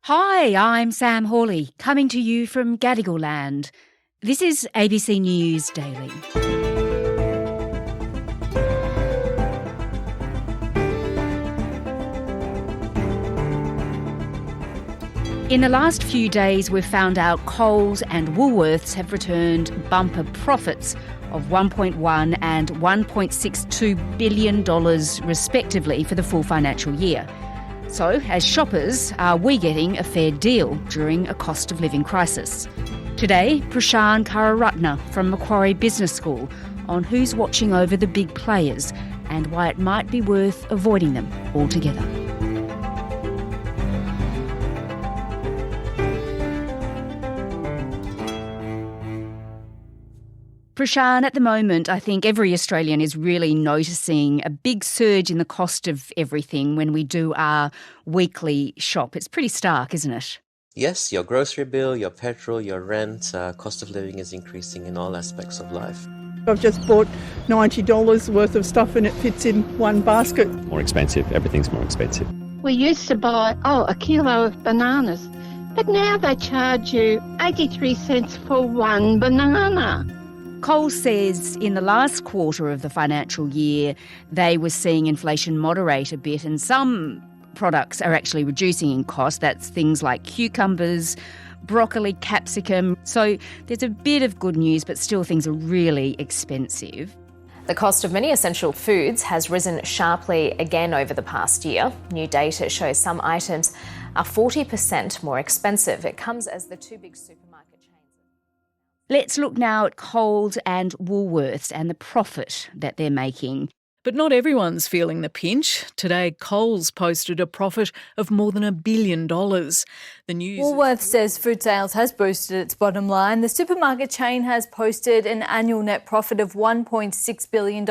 Hi, I'm Sam Hawley, coming to you from Gadigal Land. This is ABC News Daily. In the last few days, we've found out Coles and Woolworths have returned bumper profits of $1.1 and $1.62 billion respectively for the full financial year. So, as shoppers, are we getting a fair deal during a cost of living crisis? Today, Prashan Kararatna from Macquarie Business School on who's watching over the big players and why it might be worth avoiding them altogether. Prashan, at the moment, I think every Australian is really noticing a big surge in the cost of everything when we do our weekly shop. It's pretty stark, isn't it? Yes, your grocery bill, your petrol, your rent, cost of living is increasing in all aspects of life. I've just bought $90 worth of stuff and it fits in one basket. More expensive, everything's more expensive. We used to buy, a kilo of bananas, but now they charge you 83 cents for one banana. Coles says in the last quarter of the financial year, they were seeing inflation moderate a bit, and some products are actually reducing in cost. That's things like cucumbers, broccoli, capsicum. So there's a bit of good news, but still things are really expensive. The cost of many essential foods has risen sharply again over the past year. New data shows some items are 40% more expensive. It comes as the two big supermarket chains. Let's look now at Coles and Woolworths and the profit that they're making. But not everyone's feeling the pinch. Today, Coles posted a profit of more than $1 billion. The news. Woolworths says food sales has boosted its bottom line. The supermarket chain has posted an annual net profit of $1.6 billion,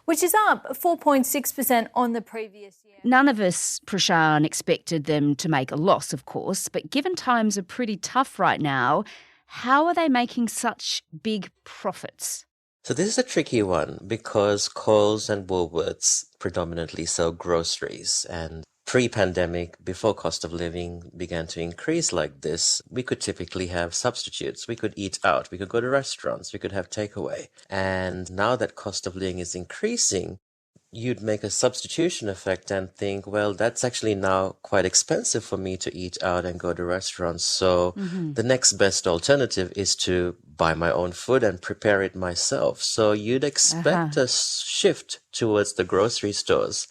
which is up 4.6% on the previous year. None of us, Prashan, expected them to make a loss, of course, but given times are pretty tough right now, how are they making such big profits? So this is a tricky one because Coles and Woolworths predominantly sell groceries, and pre-pandemic, before cost of living began to increase like this, we could typically have substitutes. We could eat out, we could go to restaurants, we could have takeaway. And now that cost of living is increasing, you'd make a substitution effect and think, well, that's actually now quite expensive for me to eat out and go to restaurants. So the next best alternative is to buy my own food and prepare it myself. So you'd expect a shift towards the grocery stores.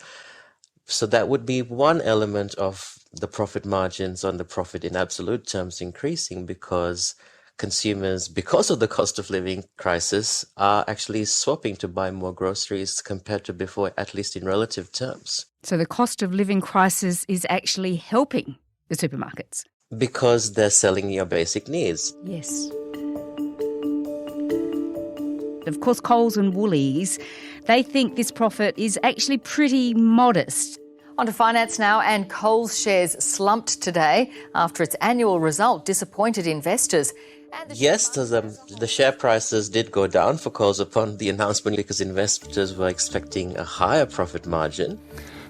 So that would be one element of the profit margins on the profit in absolute terms increasing, because consumers, because of the cost of living crisis, are actually swapping to buy more groceries compared to before, at least in relative terms. So the cost of living crisis is actually helping the supermarkets? Because they're selling your basic needs. Yes. Of course, Coles and Woolies, they think this profit is actually pretty modest. On to finance now, and Coles shares slumped today after its annual result disappointed investors. Yes, the share prices did go down for Coles upon the announcement because investors were expecting a higher profit margin.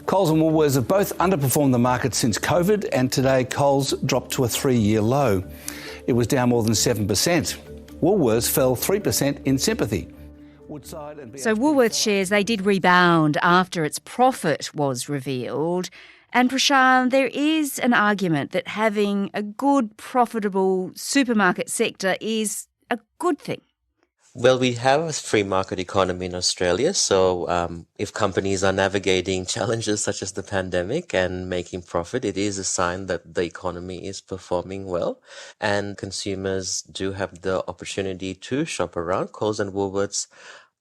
Coles and Woolworths have both underperformed the market since COVID, and today Coles dropped to a 3-year low. It was down more than 7%. Woolworths fell 3% in sympathy. So Woolworths shares, they did rebound after its profit was revealed. And Prashan, there is an argument that having a good, profitable supermarket sector is a good thing. Well, we have a free market economy in Australia, so if companies are navigating challenges such as the pandemic and making profit, it is a sign that the economy is performing well, and consumers do have the opportunity to shop around. Coles and Woolworths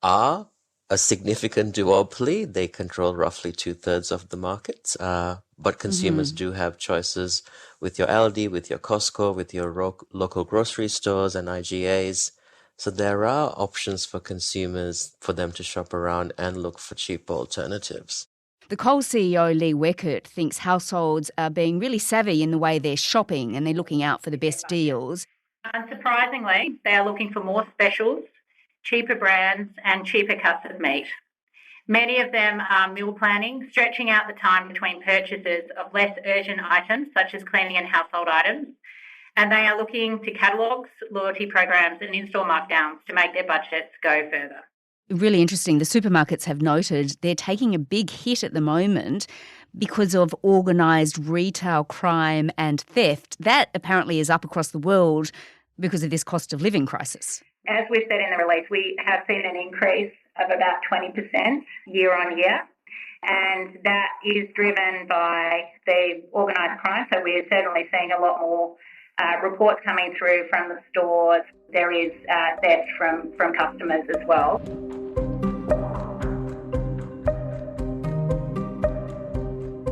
are a significant duopoly. They control roughly 2/3 of the market, but consumers do have choices with your Aldi, with your Costco, with your local grocery stores and IGAs. So there are options for consumers for them to shop around and look for cheaper alternatives. The Coles CEO, Lee Weckert, thinks households are being really savvy in the way they're shopping and they're looking out for the best deals. Unsurprisingly, they are looking for more specials, cheaper brands and cheaper cuts of meat. Many of them are meal planning, stretching out the time between purchases of less urgent items, such as cleaning and household items. And they are looking to catalogues, loyalty programs and in-store markdowns to make their budgets go further. Really interesting. The supermarkets have noted they're taking a big hit at the moment because of organised retail crime and theft. That apparently is up across the world because of this cost of living crisis. As we've said in the release, we have seen an increase of about 20% year on year, and that is driven by the organised crime. So we're certainly seeing a lot more reports coming through from the stores. There is theft from customers as well.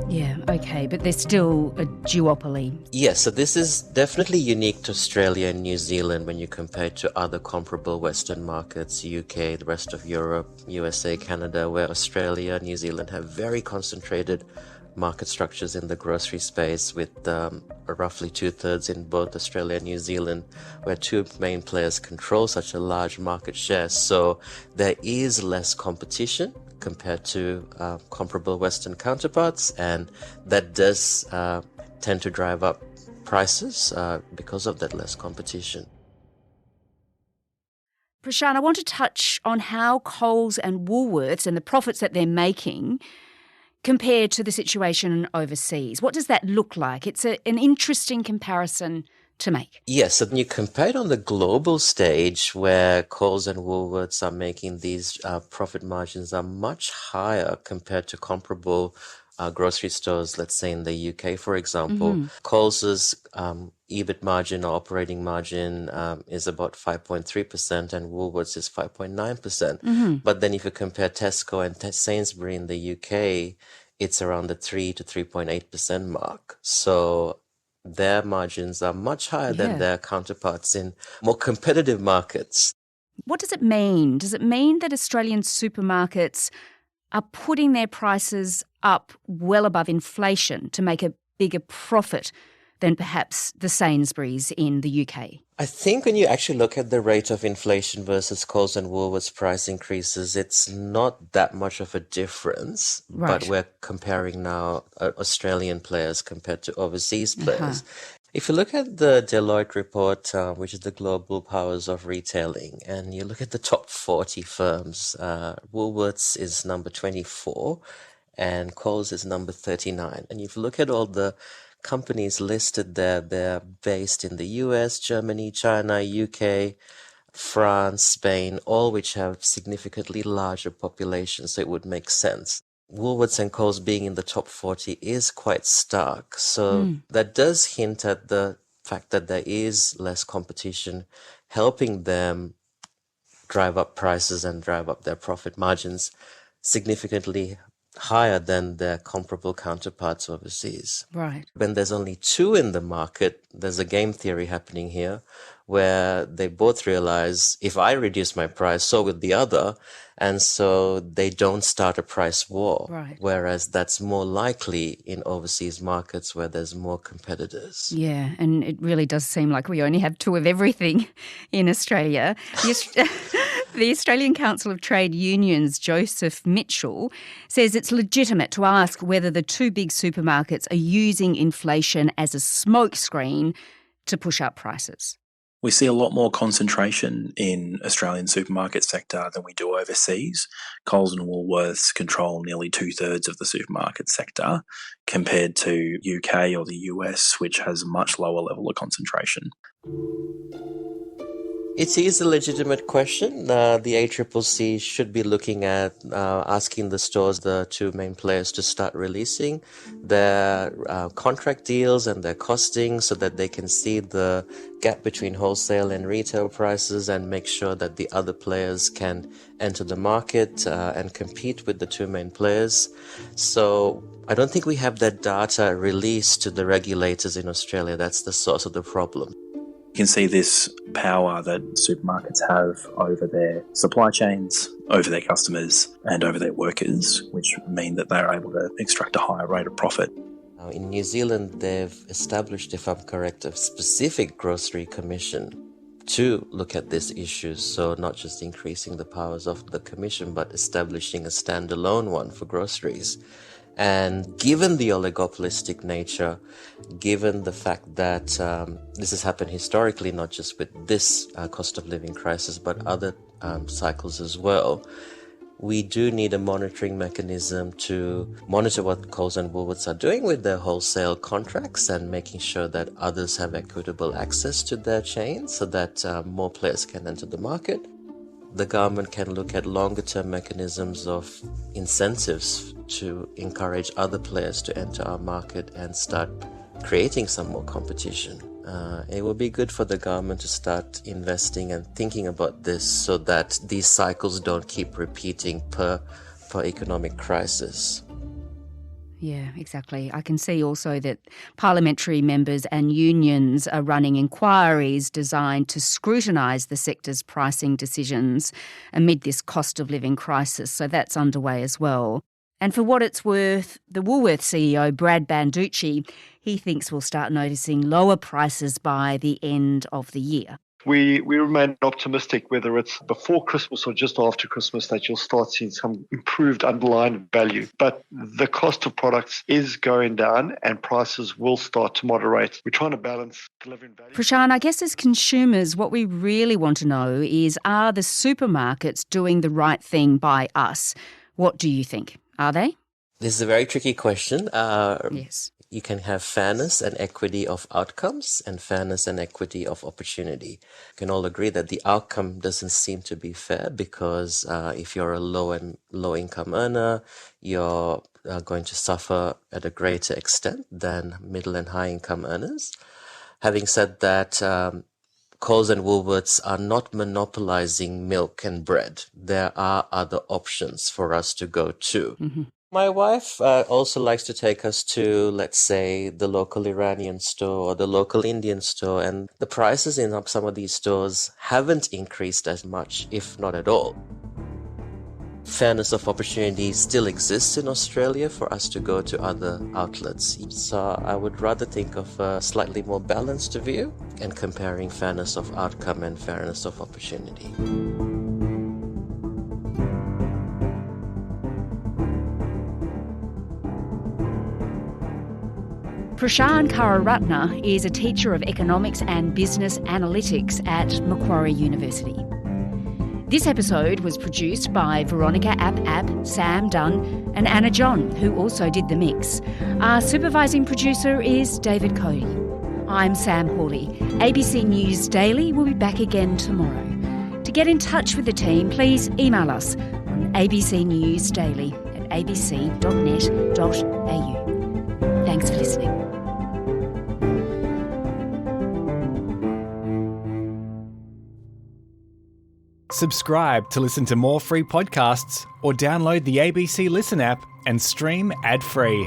Yeah, okay, but there's still a duopoly. Yes, so this is definitely unique to Australia and New Zealand when you compare it to other comparable Western markets, UK, the rest of Europe, USA, Canada, where Australia, New Zealand have very concentrated market structures in the grocery space with roughly 2/3 in both Australia and New Zealand, where two main players control such a large market share. So there is less competition compared to comparable Western counterparts, and that does tend to drive up prices because of that less competition. Prashant, I want to touch on how Coles and Woolworths and the profits that they're making compared to the situation overseas. What does that look like? It's an interesting comparison to make. Yes, and you compare it on the global stage where Coles and Woolworths are making these profit margins are much higher compared to comparable grocery stores, let's say in the UK, for example. Coles's EBIT margin or operating margin is about 5.3% and Woolworths is 5.9%. But then if you compare Tesco and Sainsbury in the UK, it's around the 3 to 3.8% mark. So their margins are much higher than their counterparts in more competitive markets. What does it mean? Does it mean that Australian supermarkets are putting their prices up well above inflation to make a bigger profit than perhaps the Sainsbury's in the UK? I think when you actually look at the rate of inflation versus Coles and Woolworths price increases, it's not that much of a difference. Right. But we're comparing now Australian players compared to overseas players. If you look at the Deloitte report, which is the Global Powers of Retailing, and you look at the top 40 firms, Woolworths is number 24 and Coles is number 39. And if you look at all the companies listed there, they're based in the US, Germany, China, UK, France, Spain, all which have significantly larger populations, so it would make sense. Woolworths and Coles being in the top 40 is quite stark. So that does hint at the fact that there is less competition, helping them drive up prices and drive up their profit margins significantly higher than their comparable counterparts overseas. Right. When there's only two in the market, there's a game theory happening here where they both realize if I reduce my price, so will the other. And so they don't start a price war. Right. Whereas that's more likely in overseas markets where there's more competitors. Yeah, and it really does seem like we only have two of everything in Australia. The Australian Council of Trade Unions, Joseph Mitchell, says it's legitimate to ask whether the two big supermarkets are using inflation as a smokescreen to push up prices. We see a lot more concentration in Australian supermarket sector than we do overseas. Coles and Woolworths control nearly 2/3 of the supermarket sector compared to UK or the US, which has a much lower level of concentration. It is a legitimate question. The ACCC should be looking at asking the stores, the two main players, to start releasing their contract deals and their costing so that they can see the gap between wholesale and retail prices and make sure that the other players can enter the market and compete with the two main players. So I don't think we have that data released to the regulators in Australia. That's the source of the problem. You can see this power that supermarkets have over their supply chains, over their customers and over their workers, which mean that they're able to extract a higher rate of profit. In New Zealand, they've established, if I'm correct, a specific grocery commission to look at these issues. So not just increasing the powers of the Commission, but establishing a standalone one for groceries. And given the oligopolistic nature, given the fact that this has happened historically, not just with this cost of living crisis, but other cycles as well, we do need a monitoring mechanism to monitor what Coles and Woolworths are doing with their wholesale contracts and making sure that others have equitable access to their chain so that more players can enter the market. The government can look at longer term mechanisms of incentives to encourage other players to enter our market and start creating some more competition. It will be good for the government to start investing and thinking about this so that these cycles don't keep repeating per economic crisis. Yeah, exactly. I can see also that parliamentary members and unions are running inquiries designed to scrutinise the sector's pricing decisions amid this cost of living crisis. So that's underway as well. And for what it's worth, the Woolworths CEO, Brad Banducci, he thinks we'll start noticing lower prices by the end of the year. We remain optimistic, whether it's before Christmas or just after Christmas, that you'll start seeing some improved underlying value. But the cost of products is going down and prices will start to moderate. We're trying to balance delivering value. Prashan, I guess as consumers, what we really want to know is, are the supermarkets doing the right thing by us? What do you think? Are they? This is a very tricky question. Yes. You can have fairness and equity of outcomes and fairness and equity of opportunity. You can all agree that the outcome doesn't seem to be fair because if you're a low income earner, you're going to suffer at a greater extent than middle and high income earners. Having said that, Coles and Woolworths are not monopolizing milk and bread. There are other options for us to go to. Mm-hmm. My wife also likes to take us to, let's say, the local Iranian store or the local Indian store, and the prices in some of these stores haven't increased as much, if not at all. Fairness of opportunity still exists in Australia for us to go to other outlets. So I would rather think of a slightly more balanced view and comparing fairness of outcome and fairness of opportunity. Prashan Kararatna is a teacher of economics and business analytics at Macquarie University. This episode was produced by Veronica App, Sam Dunn and Anna John, who also did the mix. Our supervising producer is David Cody. I'm Sam Hawley. ABC News Daily will be back again tomorrow. To get in touch with the team, please email us on abcnewsdaily@abc.net.au. Thanks for listening. Subscribe to listen to more free podcasts or download the ABC Listen app and stream ad-free.